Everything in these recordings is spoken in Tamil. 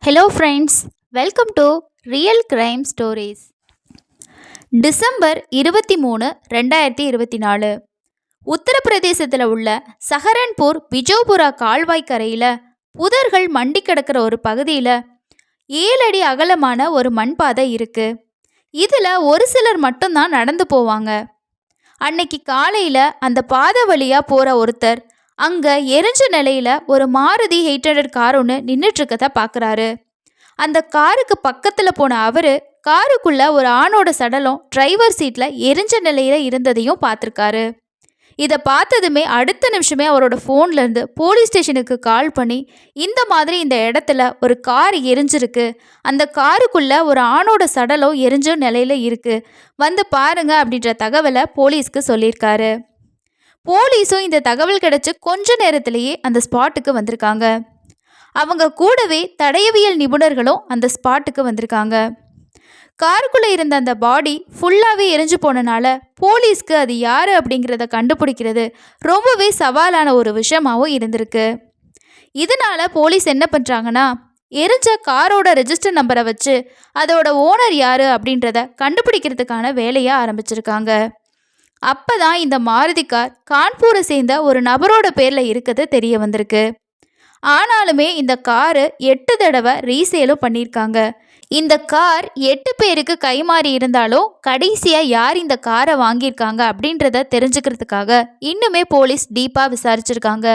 Hello friends, welcome to real crime stories. December 23, 2024 உத்தரப்பிரதேசத்தில் உள்ள சஹரன்பூர் பிஜோபுரா கால்வாய் கரையில் புதர்கள் மண்டி கிடக்கிற ஒரு பகுதியில் 7 அடி அகலமான ஒரு மண்பாதை இருக்கு. இதில் ஒரு சிலர் மட்டும்தான் நடந்து போவாங்க. அன்னைக்கு காலையில் அந்த பாதை வழியாக போகிற ஒருத்தர் அங்கே எரிஞ்ச நிலையில் ஒரு மாருதி 800 கார் ஒன்று நின்றுட்டுருக்கத பார்க்குறாரு. அந்த காருக்கு பக்கத்தில் போன அவர் காருக்குள்ளே ஒரு ஆணோட சடலம் டிரைவர் சீட்டில் எரிஞ்ச நிலையில் இருந்ததையும் பார்த்துருக்காரு. இதை பார்த்ததுமே அடுத்த நிமிஷமே அவரோட ஃபோன்லேருந்து போலீஸ் ஸ்டேஷனுக்கு கால் பண்ணி, இந்த மாதிரி இந்த இடத்துல ஒரு கார் எரிஞ்சிருக்கு, அந்த காருக்குள்ளே ஒரு ஆணோட சடலம் எரிஞ்ச நிலையில் இருக்குது, வந்து பாருங்க அப்படின்ற தகவலை போலீஸ்க்கு சொல்லியிருக்காரு. போலீஸும் இந்த தகவல் கிடைச்சி கொஞ்ச நேரத்திலேயே அந்த ஸ்பாட்டுக்கு வந்திருக்காங்க. அவங்க கூடவே தடயவியல் நிபுணர்களும் அந்த ஸ்பாட்டுக்கு வந்திருக்காங்க. காருக்குள்ளே இருந்த அந்த பாடி ஃபுல்லாகவே எரிஞ்சு போனனால போலீஸ்க்கு அது யார் அப்படிங்கிறத கண்டுபிடிக்கிறது ரொம்பவே சவாலான ஒரு விஷயமாகவும் இருந்திருக்கு. இதனால் போலீஸ் என்ன பண்ணுறாங்கன்னா, எரிஞ்ச காரோட ரெஜிஸ்டர் நம்பரை வச்சு அதோட ஓனர் யார் அப்படின்றத கண்டுபிடிக்கிறதுக்கான வேலையை ஆரம்பிச்சிருக்காங்க. அப்போ தான் இந்த மாருதி கார் கான்பூரை சேர்ந்த ஒரு நபரோட பேரில் இருக்கிறது தெரிய வந்திருக்கு. ஆனாலுமே இந்த காரு 8 தடவை ரீசேலும் பண்ணியிருக்காங்க. இந்த கார் 8 பேருக்கு கைமாறி இருந்தாலும் கடைசியாக யார் இந்த காரை வாங்கியிருக்காங்க அப்படின்றத தெரிஞ்சுக்கிறதுக்காக இன்னுமே போலீஸ் டீப்பாக விசாரிச்சிருக்காங்க.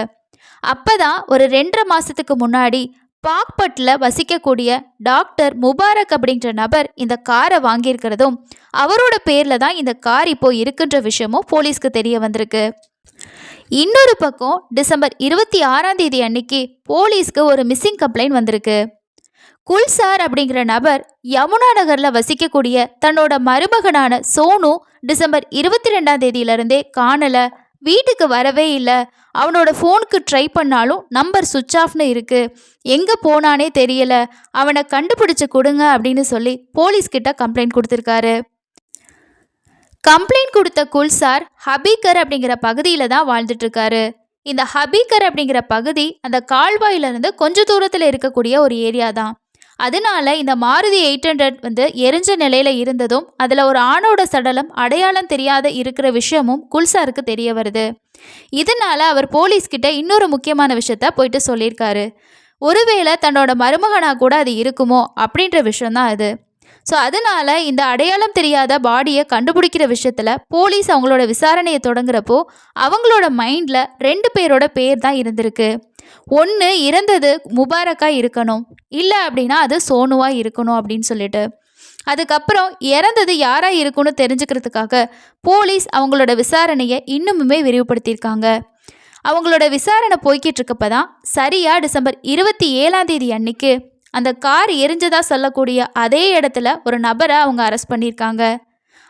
அப்போ தான் ஒரு 2.5 மாதத்துக்கு முன்னாடி பாக்பட்டில் வசிக்கக்கூடிய டாக்டர் முபாரக் அப்படின்ற நபர் இந்த காரை வாங்கியிருக்கிறதும் அவரோட பேரில் தான் இந்த கார் இப்போ இருக்குன்ற விஷயமும் போலீஸ்க்கு தெரிய வந்திருக்கு. இன்னொரு பக்கம் டிசம்பர் 26 அன்னைக்கு போலீஸ்க்கு ஒரு மிஸ்ஸிங் கம்ப்ளைண்ட் வந்திருக்கு. குல்சார் அப்படிங்கிற நபர் யமுனா நகரில் வசிக்கக்கூடிய தன்னோட மருமகனான சோனு டிசம்பர் 22 காணலை, வீட்டுக்கு வரவே இல்லை, அவனோட ஃபோனுக்கு ட்ரை பண்ணாலும் நம்பர் சுவிட்ச் ஆஃப்னு இருக்குது, எங்கே போனானே தெரியலை, அவனை கண்டுபிடிச்சி கொடுங்க அப்படின்னு சொல்லி போலீஸ்கிட்ட கம்ப்ளைண்ட் கொடுத்துருக்காரு. கம்ப்ளைண்ட் கொடுத்த குல்சார் ஹபீகர் அப்படிங்கிற பகுதியில் தான் வாழ்ந்துட்டுருக்காரு. இந்த ஹபீகர் அப்படிங்கிற பகுதி அந்த கால்வாயிலிருந்து கொஞ்சம் தூரத்தில் இருக்கக்கூடிய ஒரு ஏரியா தான். அதனால இந்த மாருதி 800 எரிஞ்ச நிலையில் இருந்ததும் அதில் ஒரு ஆணோட சடலம் அடையாளம் தெரியாத இருக்கிற விஷயமும் குல்சாருக்கு தெரிய வருது. இதனால் அவர் போலீஸ்கிட்ட இன்னொரு முக்கியமான விஷயத்த போயிட்டு சொல்லியிருக்காரு. ஒருவேளை தன்னோட மருமகனாக கூட அது இருக்குமோ அப்படின்ற விஷயந்தான் அது. ஸோ அதனால் இந்த அடையாளம் தெரியாத பாடியை கண்டுபிடிக்கிற விஷயத்தில் போலீஸ் அவங்களோட விசாரணையை தொடங்குறப்போ அவங்களோட மைண்டில் 2 பேரோட பேர் தான் இருந்திருக்கு. ஒன்று இறந்தது முபாரக்காக இருக்கணும், இல்லை அப்படின்னா அது சோனுவாக இருக்கணும் அப்படின்னு சொல்லிட்டு. அதுக்கப்புறம் இறந்தது யாராக இருக்குன்னு தெரிஞ்சுக்கிறதுக்காக போலீஸ் அவங்களோட விசாரணையை இன்னுமுமே விரிவுபடுத்தியிருக்காங்க. அவங்களோட விசாரணை போய்கிட்டு இருக்கப்போ தான் சரியாக டிசம்பர் 27 அன்னைக்கு அந்த கார் எரிஞ்சதா சொல்லக்கூடிய அதே இடத்துல ஒரு நபரை அவங்க அரெஸ்ட் பண்ணியிருக்காங்க.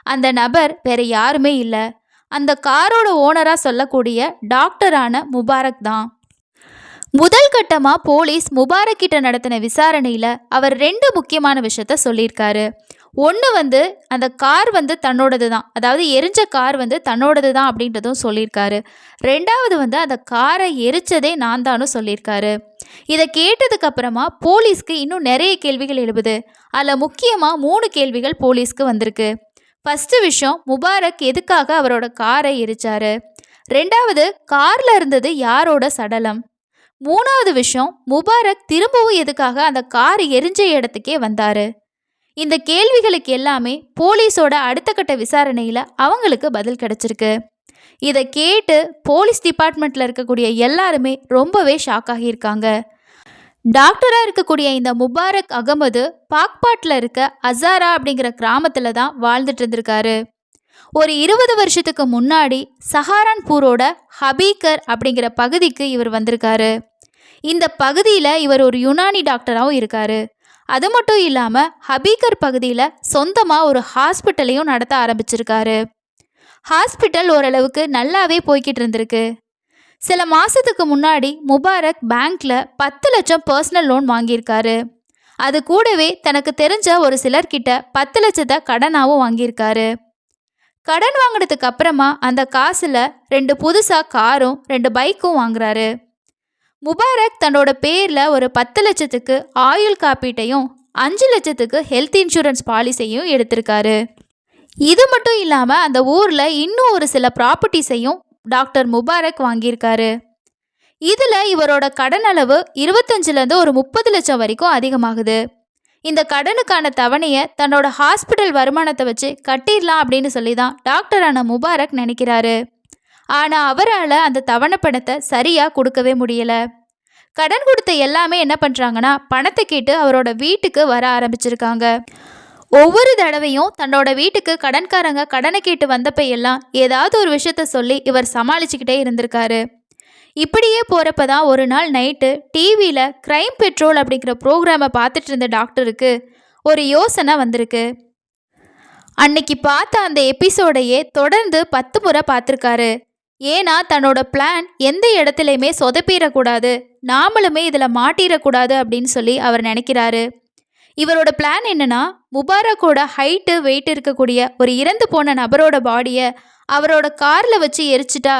அந்த நபர் வேறு யாருமே இல்லை, அந்த காரோட ஓனராக சொல்லக்கூடிய டாக்டரான முபாரக் தான். முதல் கட்டமாக போலீஸ் முபாரக் கிட்ட நடத்தின விசாரணையில் அவர் 2 முக்கியமான விஷயத்த சொல்லியிருக்காரு. ஒன்று அந்த கார் தன்னோடது தான், அதாவது எரிஞ்ச கார் தன்னோடது தான் அப்படின்றதும் சொல்லியிருக்காரு. 2வது அந்த காரை எரிச்சதே நான் தானும் சொல்லியிருக்காரு. இதை கேட்டதுக்கு அப்புறமா போலீஸ்க்கு இன்னும் நிறைய கேள்விகள் எழுப்புது. அதில் முக்கியமாக 3 கேள்விகள் போலீஸ்க்கு வந்திருக்கு. ஃபஸ்ட்டு விஷயம், முபாரக் எதுக்காக அவரோட காரை எரிச்சாரு? 2வது, காரில் இருந்தது யாரோட சடலம்? 3வது விஷயம், முபாரக் திரும்பவும் எதுக்காக அந்த கார் எரிஞ்ச இடத்துக்கே வந்தார்? இந்த கேள்விகளுக்கு எல்லாமே போலீஸோட அடுத்த கட்ட விசாரணையில் அவங்களுக்கு பதில் கிடைச்சிருக்கு. இதை கேட்டு போலீஸ் டிபார்ட்மெண்ட்டில் இருக்கக்கூடிய எல்லாருமே ரொம்பவே ஷாக் ஆகியிருக்காங்க. டாக்டராக இருக்கக்கூடிய இந்த முபாரக் அகமது பாக்பாட்டில் இருக்க அசாரா அப்படிங்கிற கிராமத்தில் தான் வாழ்ந்துட்டு இருந்திருக்காரு. ஒரு 20 வருஷத்துக்கு முன்னாடி சஹாரன்பூரோட ஹபீகர் அப்படிங்கிற பகுதிக்கு இவர் வந்திருக்காரு. இந்த பகுதியில் இவர் ஒரு யுனானி டாக்டராகவும் இருக்கார். அது மட்டும் இல்லாமல் ஹபீகர் பகுதியில் சொந்தமாக ஒரு ஹாஸ்பிட்டலையும் நடத்த ஆரம்பிச்சிருக்காரு. ஹாஸ்பிட்டல் ஓரளவுக்கு நல்லாவே போய்கிட்டு இருந்திருக்கு. சில மாதத்துக்கு முன்னாடி முபாரக் பேங்க்கில் 10 லட்சம் பர்சனல் லோன் வாங்கியிருக்காரு. அது கூடவே தனக்கு தெரிஞ்ச ஒரு சிலர்கிட்ட 10 லட்சத்தை கடனாகவும் வாங்கியிருக்காரு. கடன் வாங்கினதுக்கு அப்புறமா அந்த காசில் 2 புதுசாக காரும் 2 பைக்கும் வாங்குறாரு. முபாரக் தன்னோட பேர்ல ஒரு 10 லட்சத்துக்கு ஆயுள் காப்பீட்டையும் 5 லட்சத்துக்கு ஹெல்த் இன்சூரன்ஸ் பாலிசியையும் எடுத்திருக்காரு. இது மட்டும் இல்லாம அந்த ஊர்ல இன்னும் ஒரு சில ப்ராப்பர்ட்டிஸையும் டாக்டர் முபாரக் வாங்கியிருக்காரு. இதுல இவரோட கடன் அளவு 25லேருந்து ஒரு 30 லட்சம் வரைக்கும் அதிகமாகுது. இந்த கடனுக்கான தவணையை தன்னோட ஹாஸ்பிட்டல் வருமானத்தை வச்சு கட்டிடலாம் அப்படின்னு சொல்லி தான் டாக்டரான முபாரக் நினைக்கிறாரு. ஆனா அவரால் அந்த தவணை பணத்தை சரியா கொடுக்கவே முடியல. கடன் கொடுத்த எல்லாமே என்ன பண்றாங்கன்னா பணத்தை கேட்டு அவரோட வீட்டுக்கு வர ஆரம்பிச்சிருக்காங்க. ஒவ்வொரு தடவையும் தன்னோட வீட்டுக்கு கடன்காரங்க கடனை கேட்டு வந்தப்ப எல்லாம் ஏதாவது ஒரு விஷயத்த சொல்லி இவர் சமாளிச்சுக்கிட்டே இருந்திருக்காரு. இப்படியே போறப்ப தான் ஒரு நாள் நைட்டு டிவியில் கிரைம் பெட்ரோல் அப்படிங்கிற ப்ரோக்ராமை பார்த்துட்டு இருந்த டாக்டருக்கு ஒரு யோசனை வந்திருக்கு. அன்னைக்கு பார்த்த அந்த எபிசோடையே தொடர்ந்து 10 முறை பார்த்துருக்காரு. ஏன்னா தன்னோட பிளான் எந்த இடத்துலையுமே சொதப்பிடக்கூடாது, நாமளுமே இதில் மாட்டிடக்கூடாது அப்படின்னு சொல்லி அவர் நினைக்கிறாரு. இவரோட பிளான் என்னன்னா, முபாரக்கோட ஹைட்டு வெயிட் இருக்கக்கூடிய ஒரு இறந்து போன நபரோட பாடியை அவரோட காரில் வச்சு எரிச்சிட்டா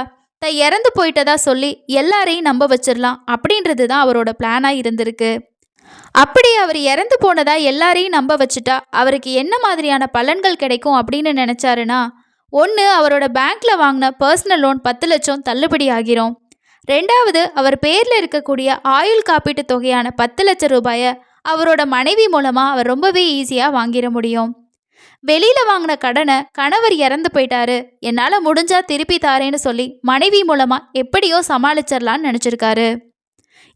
இறந்து போயிட்டதா சொல்லி எல்லாரையும் நம்ப வச்சிடலாம் அப்படின்றது தான் அவரோட பிளானாக இருந்திருக்கு. அப்படி அவர் இறந்து போனதா எல்லாரையும் நம்ப வச்சுட்டா அவருக்கு என்ன மாதிரியான பலன்கள் கிடைக்கும் அப்படின்னு நினச்சாருன்னா, ஒன்று, அவரோட பேங்க்கில் வாங்கின பர்சனல் லோன் 10 லட்சம் தள்ளுபடி ஆகிரும். ரெண்டாவது, அவர் பேரில் இருக்கக்கூடிய ஆயுள் காப்பீட்டு தொகையான 10 லட்சம் ரூபாயை அவரோட மனைவி மூலமாக அவர் ரொம்பவே ஈஸியாக வாங்கிட முடியும். வெளியில் வாங்கின கடனை கணவர் இறந்து போயிட்டாரு, என்னால் முடிஞ்சா திருப்பி தாரேன்னு சொல்லி மனைவி மூலமாக எப்படியோ சமாளிச்சிடலான்னு நினச்சிருக்காரு.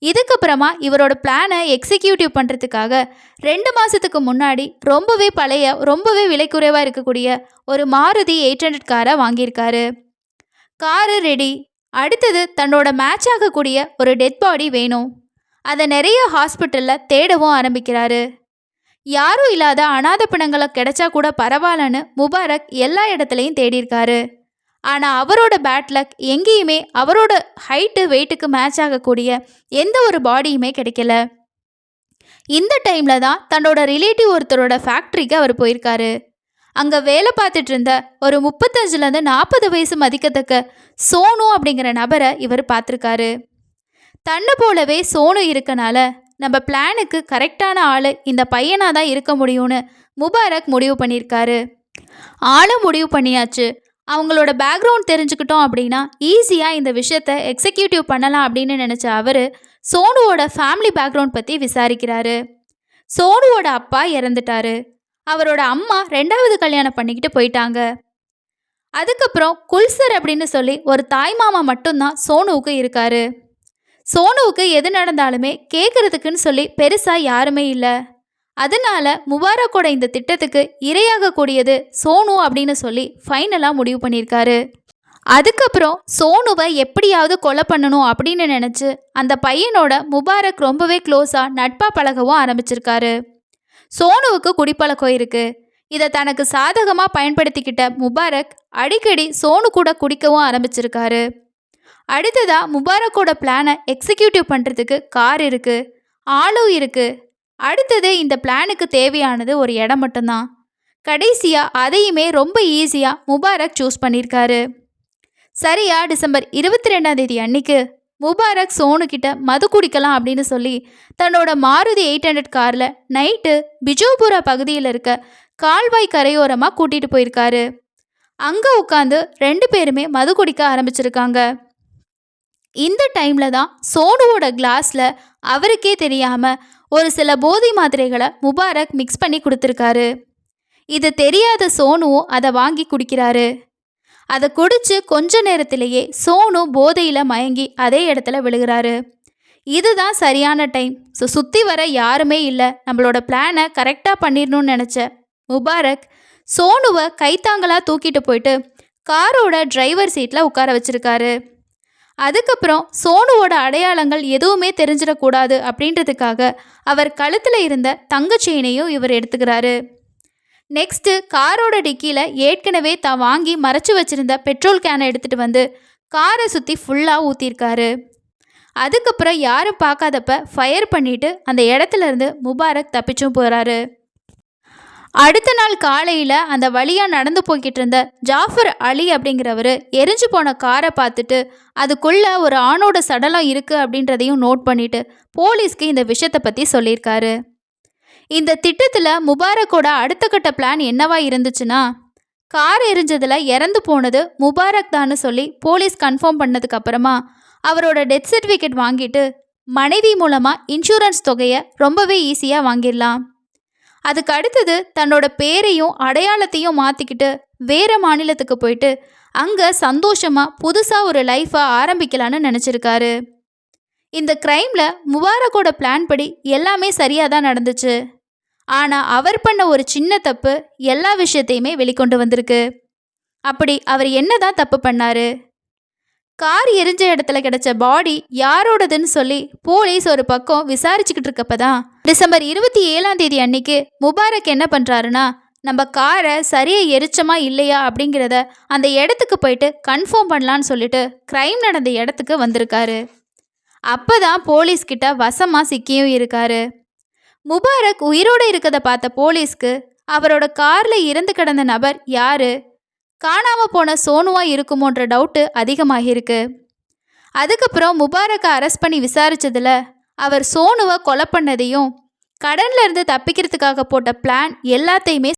இதுக்கப்புறமா இவரோட பிளானை எக்ஸிக்யூட்டிவ் பண்ணுறதுக்காக 2 மாதத்துக்கு முன்னாடி ரொம்பவே பழைய ரொம்பவே விலை குறைவாக இருக்கக்கூடிய ஒரு மாருதி 800 காரை வாங்கியிருக்காரு. Car ready. அடுத்தது தன்னோட மேட்ச் ஆகக்கூடிய ஒரு டெட் பாடி வேணும். அதை நிறைய ஹாஸ்பிட்டலில் தேடவும் ஆரம்பிக்கிறாரு. யாரும் இல்லாத அனாதை பிணங்களை கிடைச்சா கூட பரவாயில்லன்னு முபாரக் எல்லா இடத்துலையும் தேடியிருக்காரு. ஆனால் அவரோட பேட் லக் எங்கேயுமே அவரோட ஹைட்டு வெயிட்டுக்கு மேட்ச் ஆகக்கூடிய எந்த ஒரு பாடியுமே கிடைக்கல. இந்த டைமில் தான் தன்னோட ரிலேட்டிவ் ஒருத்தரோட ஃபேக்ட்ரிக்கு அவர் போயிருக்காரு. அங்கே வேலை பார்த்துட்டு இருந்த ஒரு 35லேருந்து 40 வயசு மதிக்கத்தக்க சோனு அப்படிங்கிற நபரை இவர் பார்த்துருக்காரு. தன்னை போலவே சோனு இருக்கனால நம்ம பிளானுக்கு கரெக்டான ஆள் இந்த பையனாக தான் இருக்க முடியும்னு முபாரக் முடிவு பண்ணியிருக்காரு. ஆளும் முடிவு பண்ணியாச்சு. அவங்களோட பேக்ரவுண்ட் தெரிஞ்சுக்கிட்டோம் அப்படின்னா ஈஸியாக இந்த விஷயத்தை எக்ஸிக்யூட்டிவ் பண்ணலாம் அப்படின்னு நினச்ச அவர் சோனுவோட ஃபேமிலி பேக்ரவுண்ட் பற்றி விசாரிக்கிறாரு. சோனுவோட அப்பா இறந்துட்டாரு. அவரோட அம்மா 2வது கல்யாணம் பண்ணிக்கிட்டு போயிட்டாங்க. அதுக்கப்புறம் குல்சர் அப்படின்னு சொல்லி ஒரு தாய்மாமா மட்டும்தான் சோனுவுக்கு இருக்காரு. சோனுவுக்கு எது நடந்தாலுமே கேட்குறதுக்குன்னு சொல்லி பெருசாக யாருமே இல்லை. அதனால முபாரக்கோட இந்த திட்டத்துக்கு இரையாகக்கூடியது சோனு அப்படின்னு சொல்லி ஃபைனலாக முடிவு பண்ணியிருக்காரு. அதுக்கப்புறம் சோனுவை எப்படியாவது கொலை பண்ணணும் அப்படின்னு நினச்சி அந்த பையனோட முபாரக் ரொம்பவே க்ளோஸாக நட்பாக பழகவும் ஆரம்பிச்சிருக்காரு. சோனுவுக்கு குடிப்பழக்கம் இருக்குது. இதை தனக்கு சாதகமாக பயன்படுத்திக்கிட்ட முபாரக் அடிக்கடி சோனு கூட குடிக்கவும் ஆரம்பிச்சிருக்காரு. அடுத்ததாக முபாரக்கோட பிளானை எக்ஸிக்யூட்டிவ் பண்ணுறதுக்கு கார் இருக்குது, ஆளும் இருக்குது. அடுத்தது இந்த பிளானுக்கு தேவையானது ஒரு இடம் மட்டும்தான். கடைசியாக அதையுமே ரொம்ப ஈஸியாக முபாரக் சூஸ் பண்ணியிருக்காரு. சரியா டிசம்பர் 22ஆம் தேதி அன்னைக்கு முபாரக் சோனுக்கிட்ட மது குடிக்கலாம் அப்படின்னு சொல்லி தன்னோட மாருதி 800 காரில் நைட்டு பிஜோபுரா பகுதியில் இருக்க கால்வாய் கரையோரமாக கூட்டிகிட்டு போயிருக்காரு. அங்கே உட்காந்து 2 பேருமே மது குடிக்க ஆரம்பிச்சிருக்காங்க. இந்த டைமில் தான் சோனுவோட கிளாஸில் அவருக்கே தெரியாமல் ஒரு சில போதை மாத்திரைகளை முபாரக் மிக்ஸ் பண்ணி கொடுத்துருக்காரு. இது தெரியாத சோனுவும் அதை வாங்கி குடிக்கிறாரு. அதை குடித்து கொஞ்ச நேரத்திலேயே சோனு போதையில் மயங்கி அதே இடத்துல விழுகிறாரு. இதுதான் சரியான டைம். சுற்றி வர யாருமே இல்லை, நம்மளோட பிளானை கரெக்டாக பண்ணிடணும்னு நினச்ச முபாரக் சோனுவை கைத்தாங்களாக தூக்கிட்டு போயிட்டு காரோட டிரைவர் சீட்டில் உட்கார வச்சிருக்காரு. அதுக்கப்புறம் சோனுவோட அடையாளங்கள் எதுவுமே தெரிஞ்சிடக்கூடாது அப்படின்றதுக்காக அவர் கழுத்தில் இருந்த தங்க செயினையும் இவர் எடுத்துக்கிறாரு. நெக்ஸ்ட்டு காரோட டிக்கியில் ஏற்கனவே தான் வாங்கி மறைச்சி வச்சுருந்த பெட்ரோல் கேனை எடுத்துகிட்டு வந்து காரை சுற்றி ஃபுல்லாக ஊற்றிருக்காரு. அதுக்கப்புறம் யாரும் பார்க்காதப்ப ஃபயர் பண்ணிவிட்டு அந்த இடத்துல இருந்து முபாரக் தப்பிச்சும் போகிறாரு. அடுத்த நாள் காலையில அந்த வழியா நடந்து போய்கிட்டு இருந்த ஜாஃபர் அலி அப்படிங்கிறவரு எரிஞ்சு போன காரை பார்த்துட்டு அதுக்குள்ள ஒரு ஆணோட சடலம் இருக்கு அப்படின்றதையும் நோட் பண்ணிட்டு போலீஸ்க்கு இந்த விஷயத்தை பத்தி சொல்லியிருக்காரு. இந்த திட்டத்துல முபாரக்கோட அடுத்த கட்ட பிளான் என்னவா இருந்துச்சுன்னா, கார் எரிஞ்சதுல இறந்து போனது முபாரக் தான்னு சொல்லி போலீஸ் கன்ஃபார்ம் பண்ணதுக்கு அப்புறமா அவரோட டெத் சர்டிஃபிகேட் வாங்கிட்டு மனைவி மூலமா இன்சூரன்ஸ் தொகையை ரொம்பவே ஈஸியா வாங்கிடலாம். அதுக்கு அடுத்தது தன்னோட பேரையும் அடையாளத்தையும் மாற்றிக்கிட்டு வேறு மாநிலத்துக்கு போயிட்டு அங்கே சந்தோஷமாக புதுசாக ஒரு லைஃப்பை ஆரம்பிக்கலான்னு நினச்சிருக்காரு. இந்த க்ரைமில் முபாரக்கோட பிளான் படி எல்லாமே சரியாக தான் நடந்துச்சு. ஆனால் அவர் பண்ண ஒரு சின்ன தப்பு எல்லா விஷயத்தையுமே வெளிக்கொண்டு வந்திருக்கு. அப்படி அவர் என்ன தான் தப்பு பண்ணாரு? கார் எரிஞ்ச இடத்துல கிடைச்ச பாடி யாரோடதுன்னு சொல்லி போலீஸ் ஒரு பக்கம் விசாரிச்சுக்கிட்டு இருக்கப்பதான் டிசம்பர் 27 அன்னைக்கு முபாரக் என்ன பண்ணுறாருன்னா, நம்ம காரை சரியாக எரிச்சமா இல்லையா அப்படிங்கிறத அந்த இடத்துக்கு போயிட்டு கன்ஃபார்ம் பண்ணலான்னு சொல்லிட்டு க்ரைம் நடந்த இடத்துக்கு வந்திருக்காரு. அப்போ தான் போலீஸ்கிட்ட வசமாக சிக்கியும் இருக்காரு. முபாரக் உயிரோடு இருக்கதை பார்த்த போலீஸ்க்கு அவரோட காரில் இறந்து கிடந்த நபர் யாரு, காணாமல் போன சோனுவா இருக்குமோன்ற டவுட்டு அதிகமாகிருக்கு. அதுக்கப்புறம் முபாரக்கை அரெஸ்ட் பண்ணி விசாரிச்சதுல அவர் சோனுவை கொலை பண்ணதையும் கடன்ல இருந்து தப்பிக்கிறதுக்காக போட்ட பிளான் எல்லாத்தையுமே